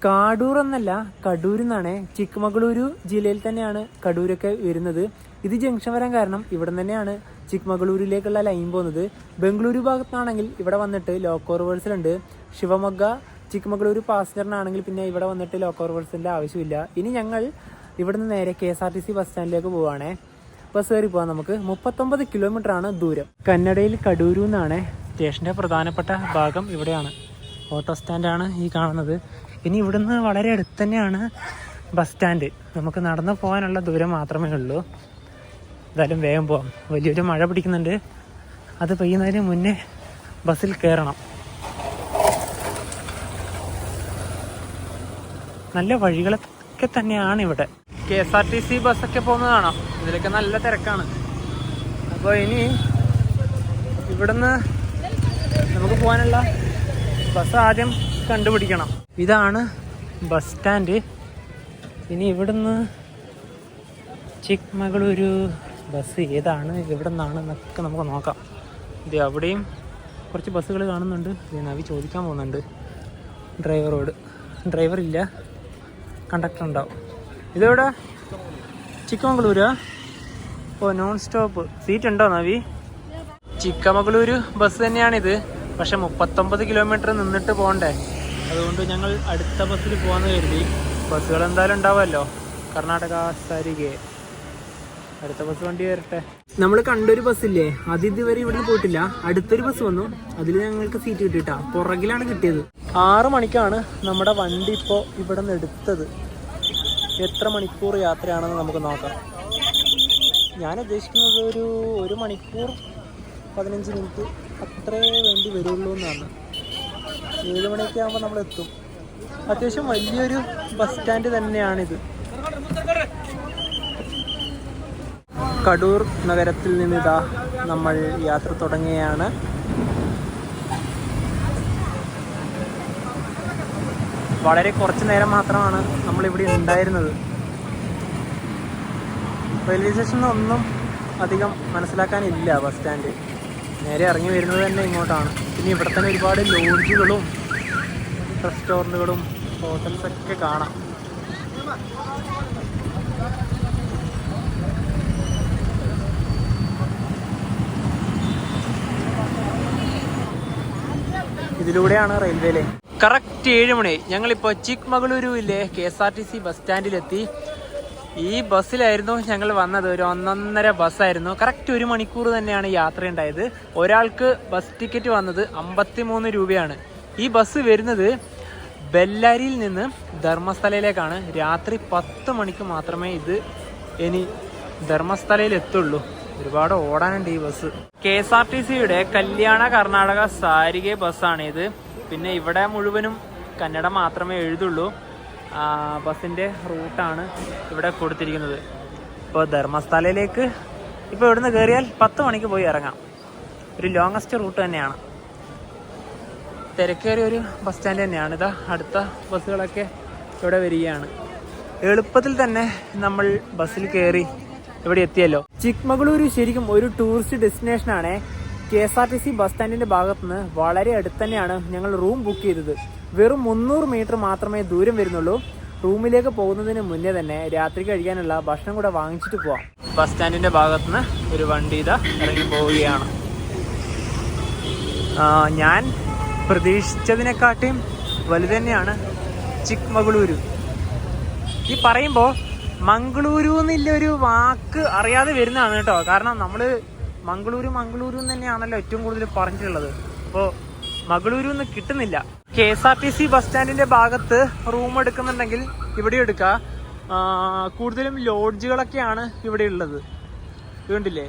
കാടൂർ എന്നല്ല, കടൂർ എന്നാണ്. ചിക്മംഗ്ലൂരു ജില്ലയിൽ തന്നെയാണ് കടൂരൊക്കെ വരുന്നത്. ഇത് ജംഗ്ഷൻ വരാൻ കാരണം ഇവിടെ തന്നെയാണ് ചിക്മംഗ്ലൂരിലേക്കുള്ള ലൈൻ പോകുന്നത്. ബംഗളൂരു ഭാഗത്താണെങ്കിൽ ഇവിടെ വന്നിട്ട് ലോക്കോ റിവേഴ്സലുണ്ട്. ശിവമൊഗ്ഗ ചിക്മംഗ്ലൂരു പാസഞ്ചറിനാണെങ്കിൽ പിന്നെ ഇവിടെ വന്നിട്ട് ലോക്കോ റിവേഴ്സലിൻ്റെ ആവശ്യമില്ല. ഇനി ഞങ്ങൾ ഇവിടുന്ന് നേരെ KSRTC ബസ് സ്റ്റാൻഡിലേക്ക് പോവുകയാണേ. ബസ് കയറി പോകാം. നമുക്ക് 39 കിലോമീറ്റർ ആണ് ദൂരം. കന്നഡയിൽ കടൂരു എന്നാണ് സ്റ്റേഷൻ്റെ പ്രധാനപ്പെട്ട ഭാഗം. ഇവിടെയാണ് ഓട്ടോ സ്റ്റാൻഡാണ് ഈ കാണുന്നത്. ഇനി ഇവിടുന്ന് വളരെ അടുത്ത് തന്നെയാണ് ബസ് സ്റ്റാൻഡ്. നമുക്ക് നടന്നു പോകാനുള്ള ദൂരം മാത്രമേ ഉള്ളൂ. എന്തായാലും വേഗം പോകാം. വലിയൊരു മഴ പിടിക്കുന്നുണ്ട്. അത് പെയ്യുന്നതിന് മുന്നേ ബസ്സിൽ കയറണം. നല്ല വഴികളൊക്കെ തന്നെയാണ് ഇവിടെ. KSRTC ബസ്സൊക്കെ പോകുന്നതാണോ? ഇതിലൊക്കെ നല്ല തിരക്കാണ്. അപ്പോൾ ഇനി ഇവിടുന്ന് നമുക്ക് പോകാനുള്ള ബസ് ആദ്യം കണ്ടുപിടിക്കണം. ഇതാണ് ബസ് സ്റ്റാൻഡ്. ഇനി ഇവിടുന്ന് ചിക്മംഗ്ലൂരു ബസ് ഏതാണ്, എവിടെ നിന്നാണെന്നൊക്കെ നമുക്ക് നോക്കാം. ഇത് അവിടെയും കുറച്ച് ബസ്സുകൾ കാണുന്നുണ്ട്. ഇത് നവി ചോദിക്കാൻ പോകുന്നുണ്ട് ഡ്രൈവറോട്. ഡ്രൈവർ ഇല്ല, കണ്ടക്ടർ ഉണ്ടാവും. ഇതെവിടെ? ചിക്കമംഗ്ലൂരാ? ഓ, നോൺ സ്റ്റോപ്പ്. സീറ്റ് ഉണ്ടോ നവി? ചിക്കമംഗ്ലൂരു ബസ് തന്നെയാണിത്. പക്ഷെ 39 കിലോമീറ്റർ നിന്നിട്ട് പോകണ്ടേ. അതുകൊണ്ട് ഞങ്ങൾ അടുത്ത ബസ്സിൽ പോകാമെന്ന് കരുതി. ബസ്സുകൾ എന്തായാലും ഉണ്ടാവുമല്ലോ. കർണാടക സാരികെ. അടുത്ത ബസ് വണ്ടി വരട്ടെ. നമ്മൾ കണ്ടൊരു ബസ്സില്ലേ, അത് ഇതുവരെ ഇവിടുന്ന് പോയിട്ടില്ല. അടുത്തൊരു ബസ് വന്നു, അതിൽ ഞങ്ങൾക്ക് സീറ്റ് കിട്ടിയിട്ടാ. പുറകിലാണ് കിട്ടിയത്. 6 മണിക്കാണ് നമ്മുടെ വണ്ടി ഇപ്പോൾ ഇവിടെ നിന്ന് എടുത്തത്. എത്ര മണിക്കൂർ യാത്രയാണെന്ന് നമുക്ക് നോക്കാം. ഞാൻ ഉദ്ദേശിക്കുന്നത് ഒരു 1 മണിക്കൂർ 15 മിനിറ്റ് അത്രേ വേണ്ടി വരുള്ളൂ എന്നാണ്. 7 മണിയൊക്കെ ആകുമ്പോൾ നമ്മൾ എത്തും. അത്യാവശ്യം വലിയൊരു ബസ് സ്റ്റാൻഡ് തന്നെയാണിത്. കടൂർ നഗരത്തിൽ നിന്നിതാ നമ്മൾ യാത്ര തുടങ്ങുകയാണ്. വളരെ കുറച്ച് നേരം മാത്രമാണ് നമ്മളിവിടെ ഉണ്ടായിരുന്നത്. റെയിൽവേ സ്റ്റേഷനിലൊന്നും അധികം മനസ്സിലാക്കാനില്ല. ബസ് സ്റ്റാൻഡ് നേരെ ഇറങ്ങി വരുന്നത് തന്നെ ഇങ്ങോട്ടാണ്. പിന്നെ ഇവിടെ തന്നെ ഒരുപാട് ലോഡ്ജുകളും റെസ്റ്റോറൻറ്റുകളും ഹോട്ടൽസൊക്കെ കാണാം. ഇതിലൂടെയാണ് റെയിൽവേ ലൈൻ. കറക്റ്റ് 7 മണി. ഞങ്ങളിപ്പോൾ ചിക്മംഗളൂരുവിലെ KSRTC ബസ് സ്റ്റാൻഡിലെത്തി. ഈ ബസ്സിലായിരുന്നു ഞങ്ങൾ വന്നത്. ഒരു 1.5 ബസ്സായിരുന്നു. കറക്റ്റ് 1 മണിക്കൂർ തന്നെയാണ് യാത്ര ഉണ്ടായത്. ഒരാൾക്ക് ബസ് ടിക്കറ്റ് വന്നത് 53 രൂപയാണ്. ഈ ബസ് വരുന്നത് ബെല്ലാരിയിൽ നിന്ന് ധർമ്മസ്ഥലയിലേക്കാണ്. രാത്രി 10 മണിക്ക് മാത്രമേ ഇത് ഇനി ധർമ്മസ്ഥലയിൽ എത്തുള്ളൂ. ഒരുപാട് ഓടാനുണ്ട് ഈ ബസ്. KSRTCയുടെ കല്യാണ കർണാടക സാരികെ ബസ്സാണിത്. പിന്നെ ഇവിടെ മുഴുവനും കന്നഡ മാത്രമേ എഴുതുള്ളൂ. ബസ്സിൻ്റെ റൂട്ടാണ് ഇവിടെ കൊടുത്തിരിക്കുന്നത്. ഇപ്പോൾ ധർമ്മസ്ഥലയിലേക്ക് ഇപ്പോൾ ഇവിടുന്ന് കയറിയാൽ 10 മണിക്ക് പോയി ഇറങ്ങാം. ഒരു ലോങ്ങസ്റ്റ് റൂട്ട് തന്നെയാണ്. തിരക്കേറിയ ഒരു ബസ് സ്റ്റാൻഡ് തന്നെയാണ്. ഇതാ അടുത്ത ബസ്സുകളൊക്കെ ഇവിടെ വരികയാണ്. എളുപ്പത്തിൽ തന്നെ നമ്മൾ ബസ്സിൽ കയറി ഇവിടെ എത്തിയല്ലോ. ചിക്മംഗളൂരു ശരിക്കും ഒരു ടൂറിസ്റ്റ് ഡെസ്റ്റിനേഷനാണ്. KSRTC ബസ് സ്റ്റാൻഡിന്റെ ഭാഗത്തുനിന്ന് വളരെ അടുത്ത് തന്നെയാണ് ഞങ്ങൾ റൂം ബുക്ക് ചെയ്തത്. വെറും 300 മീറ്റർ മാത്രമേ ദൂരം വരുന്നുള്ളൂ. റൂമിലേക്ക് പോകുന്നതിന് മുന്നേ തന്നെ രാത്രി കഴിക്കാനുള്ള ഭക്ഷണം കൂടെ വാങ്ങിച്ചിട്ട് പോവാം. ബസ് സ്റ്റാൻഡിന്റെ ഭാഗത്തുനിന്ന് ഒരു വണ്ടി ഇതാ ഇറങ്ങി പോവുകയാണ്. ഞാൻ പ്രതീക്ഷിച്ചതിനെക്കാട്ടിയും വലുത് തന്നെയാണ് ചിക്മംഗളൂരു. ഈ പറയുമ്പോൾ മംഗളൂരു എന്നുള്ളൊരു വാക്ക് അറിയാതെ വരുന്നതാണ് കേട്ടോ. കാരണം നമ്മൾ മംഗളൂരു തന്നെയാണല്ലോ ഏറ്റവും കൂടുതൽ പറഞ്ഞിട്ടുള്ളത്. അപ്പോൾ മംഗളൂരു എന്ന് കിട്ടുന്നില്ല. KSRTC ബസ് സ്റ്റാൻഡിന്റെ ഭാഗത്ത് റൂം എടുക്കുന്നുണ്ടെങ്കിൽ ഇവിടെ എടുക്കുക. കൂടുതലും ലോഡ്ജുകളൊക്കെയാണ് ഇവിടെ ഉള്ളത്. കണ്ടില്ലേ,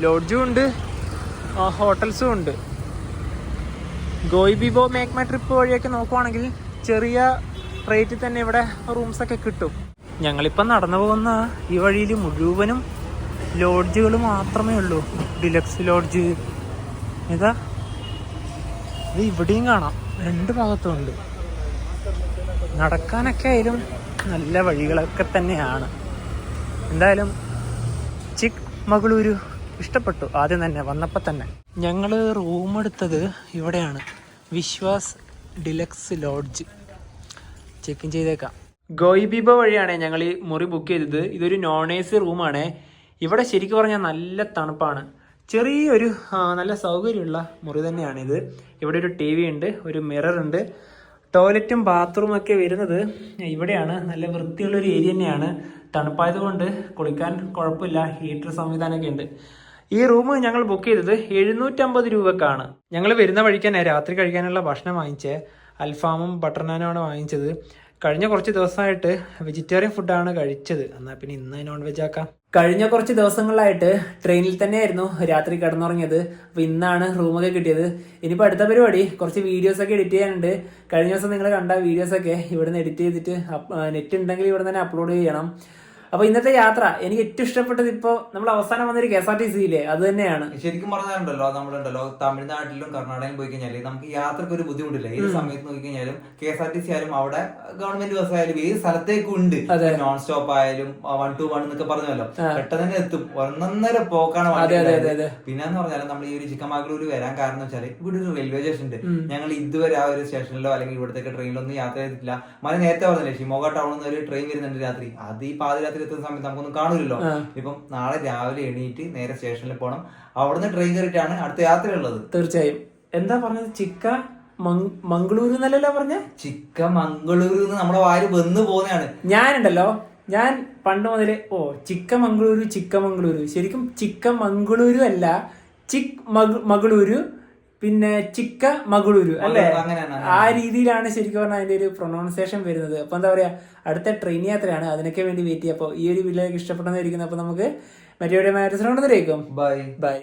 ലോഡ്ജും ഉണ്ട്, ഹോട്ടൽസും ഉണ്ട്. ഗോയിബിബോ മേക്ക് മൈ ട്രിപ്പ് വഴിയൊക്കെ നോക്കുവാണെങ്കിൽ ചെറിയ റേറ്റിൽ തന്നെ ഇവിടെ റൂംസൊക്കെ കിട്ടും. ഞങ്ങളിപ്പം നടന്നു പോകുന്ന ഈ വഴിയിൽ മുഴുവനും ലോഡ്ജുകൾ മാത്രമേ ഉള്ളൂ. ഡിലക്സ് ലോഡ്ജ് ഇത് ഇവിടെയും കാണാം. 2 ഭാഗത്തും ഉണ്ട്. നടക്കാനൊക്കെ ആയാലും നല്ല വഴികളൊക്കെ തന്നെയാണ്. എന്തായാലും ചിക്മംഗളൂരു ഇഷ്ടപ്പെട്ടു ആദ്യം തന്നെ വന്നപ്പോൾ തന്നെ. ഞങ്ങൾ റൂം എടുത്തത് ഇവിടെയാണ്, Vishwas deluxe lodge. Check in ചെയ്തേക്കാം. ഗോയിബിബോ വഴിയാണ് ഞങ്ങൾ ഈ മുറി ബുക്ക് ചെയ്തത്. ഇതൊരു നോൺ AC റൂമാണ്. ഇവിടെ ശരിക്കും പറഞ്ഞാൽ നല്ല തണുപ്പാണ്. ചെറിയൊരു നല്ല സൗകര്യമുള്ള മുറി തന്നെയാണിത്. ഇവിടെ ഒരു TV ഉണ്ട്, ഒരു മിറർ ഉണ്ട്, ടോയ്ലറ്റും ബാത്റൂമൊക്കെ ഒക്കെ വരുന്നത് ഇവിടെയാണ്. നല്ല വൃത്തിയുള്ളൊരു ഏരിയ തന്നെയാണ്. തണുപ്പായതുകൊണ്ട് കുളിക്കാൻ കുഴപ്പമില്ല. ഹീറ്റർ സംവിധാനമൊക്കെ ഉണ്ട്. ഈ റൂം ഞങ്ങൾ ബുക്ക് ചെയ്തത് 750 രൂപക്കാണ്. ഞങ്ങൾ വരുന്ന വഴിക്ക് തന്നെ രാത്രി കഴിക്കാനുള്ള ഭക്ഷണം വാങ്ങിച്ചേ. അൽഫാമും ബട്ടർ നാനുമാണ് വാങ്ങിച്ചത്. കഴിഞ്ഞ കുറച്ച് ദിവസമായിട്ട് വെജിറ്റേറിയൻ ഫുഡാണ് കഴിച്ചത്. എന്നാൽ പിന്നെ ഇന്ന് നോൺ വെജ് ആക്കാം. കഴിഞ്ഞ കുറച്ച് ദിവസങ്ങളിലായിട്ട് ട്രെയിനിൽ തന്നെയായിരുന്നു രാത്രി കിടന്നുറങ്ങിയത്. അപ്പോൾ ഇന്നാണ് റൂമൊക്കെ കിട്ടിയത്. ഇനിയിപ്പോൾ അടുത്ത പരിപാടി കുറച്ച് വീഡിയോസൊക്കെ എഡിറ്റ് ചെയ്യാനുണ്ട്. കഴിഞ്ഞ ദിവസം നിങ്ങൾ കണ്ട വീഡിയോസൊക്കെ ഇവിടുന്ന് എഡിറ്റ് ചെയ്തിട്ട് നെറ്റ് ഉണ്ടെങ്കിൽ ഇവിടെ തന്നെ അപ്ലോഡ് ചെയ്യണം. അപ്പോൾ ഇന്നത്തെ യാത്ര എനിക്ക് ഏറ്റവും ഇഷ്ടപ്പെട്ടത് ഇപ്പോൾ നമ്മൾ അവസാനം വന്നൊരു KSRTC ഇല്ലേ, അത് തന്നെയാണ്. ശരിക്കും പറഞ്ഞാലുണ്ടല്ലോ, നമ്മളുണ്ടല്ലോ തമിഴ്നാട്ടിലും കർണാടകയിലും പോയി കഴിഞ്ഞാല് നമുക്ക് യാത്രക്ക് ഒരു ബുദ്ധിമുട്ടില്ല. ഏത് സമയത്ത് നോക്കി കഴിഞ്ഞാലും KSRTC ആയാലും അവിടെ ഗവൺമെന്റ് ബസ് ആയാലും ഏത് സ്ഥലത്തേക്കും ഉണ്ട്. നോൺ സ്റ്റോപ്പ് ആയാലും 1 to 1 എന്നൊക്കെ പറഞ്ഞല്ലോ, പെട്ടെന്ന് തന്നെ എത്തും. 1.5 പോക്കാണ്. പിന്നെന്ന് പറഞ്ഞാൽ നമ്മൾ ഈ ഒരു ചിക്കമംഗളൂരു വരാൻ കാരണം വെച്ചാൽ ഇവിടെ ഒരു റെയിൽവേ സ്റ്റേഷൻ ഉണ്ട്. ഞങ്ങൾ ഇതുവരെ ആ ഒരു സ്റ്റേഷനിലോ അല്ലെങ്കിൽ ഇവിടത്തേക്ക് ട്രെയിനിലൊന്നും യാത്ര ചെയ്തിട്ടില്ല. നേരത്തെ പറഞ്ഞില്ലേ, ഷിമോഗ ടൗണിൽ നിന്ന് ഒരു ട്രെയിൻ വരുന്നുണ്ട് രാത്രി. അത് ഈ പാതിരാത്രി എത്തുന്ന സമയത്ത് നമുക്കൊന്നും കാണൂലല്ലോ. ഇപ്പം നാളെ രാവിലെ എണീറ്റ് നേരെ സ്റ്റേഷനിൽ പോകണം. അവിടുന്ന് ട്രെയിൻ കയറിയിട്ടാണ് അടുത്ത യാത്രയുള്ളത്. തീർച്ചയായും. എന്താ പറഞ്ഞത്, മംഗളൂരു എന്നല്ലല്ലോ പറഞ്ഞ? ചിക്കമംഗളൂരു നമ്മുടെ വാര് വന്നു പോകുന്നതാണ്. ഞാനുണ്ടല്ലോ, ഞാൻ പണ്ട് മുതലേ ചിക്കമംഗളൂരു ശരിക്കും ചിക്കമംഗളൂരു അല്ല, ചിക്മംഗളൂരു, പിന്നെ ചിക്കമംഗളൂരു അല്ലേ, ആ രീതിയിലാണ് ശരിക്കും പറഞ്ഞാൽ അതിന്റെ ഒരു പ്രൊനൗൺസിയേഷൻ വരുന്നത്. അപ്പൊ എന്താ പറയാ, അടുത്ത ട്രെയിൻ യാത്രയാണ്, അതിനൊക്കെ വേണ്ടി വെയിറ്റ് ചെയ്യാം. അപ്പോൾ ഈ ഒരു വീഡിയോ ഇഷ്ടപ്പെട്ടെന്നായിരിക്കുന്നു. അപ്പൊ നമുക്ക് മറ്റേ ബൈ.